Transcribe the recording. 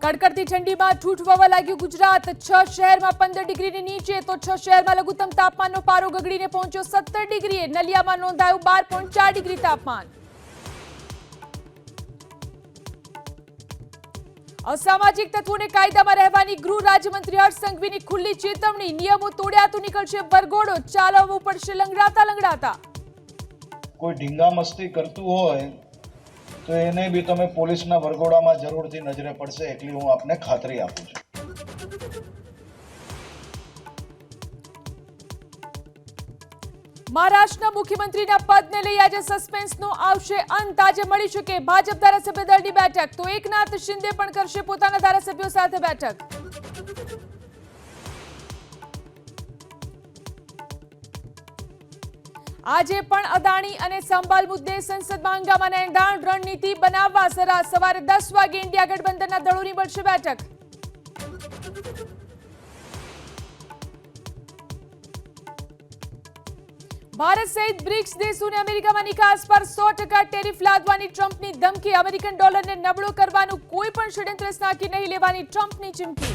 કડકડતી ઠંડીમાં ઠૂઠવવા લાગ્યું ગુજરાત। 6 શહેરમાં 15 ડિગ્રીની નીચે તો 6 શહેરમાં લઘુત્તમ તાપમાનનો પારો ગગડીને પહોંચ્યો 17 ડિગ્રીએ। નલિયામાં નોંધાયું 12.4 ડિગ્રી તાપમાન। અસામાજિક તત્વોને કાયદામાં રહેવાની ગૃહ રાજ્યમંત્રી હર્ષ સંઘવીની ખુલ્લી ચેતવણી। નિયમો તોડ્યા તો નીકળશે વરઘોડો, ચાલવું પડશે લંગડાતા લંગડાતા। કોઈ ઢીંગા મસ્તી કરતું હોય તો એને બી તમે પોલીસના વરઘોડામાં જરૂરથી નજરે પડશે, એટલી હું આપને ખાતરી આપું છું। મહારાષ્ટ્રના મુખ્યમંત્રીના પદને લઈ આજે સસ્પેન્સનો આવશે અંત। આજે મળી શકે ભાજપ ધારાસભ્ય દળની બેઠક, તો એકનાથ શિંદે પણ કરશે પોતાના ધારાસભ્યો સાથે બેઠક। આજે પણ અદાણી અને સંભાલ મુદ્દે સંસદમાં હંગામાના એંધાણ, રણનીતિ બનાવવા સવારે 10 વાગે ઇન્ડિયા ગઠબંધનના દળોની મળશે બેઠક। ભારત સહિત બ્રિક્સ દેશોને અમેરિકામાં નિકાસ પર 100% ટેરિફ લાદવાની ટ્રમ્પની ધમકી। અમેરિકન ડોલરને નબળો કરવાનું કોઈ પણ ષડયંત્ર સાંકી નહીં લેવાની ટ્રમ્પની ચીમકી।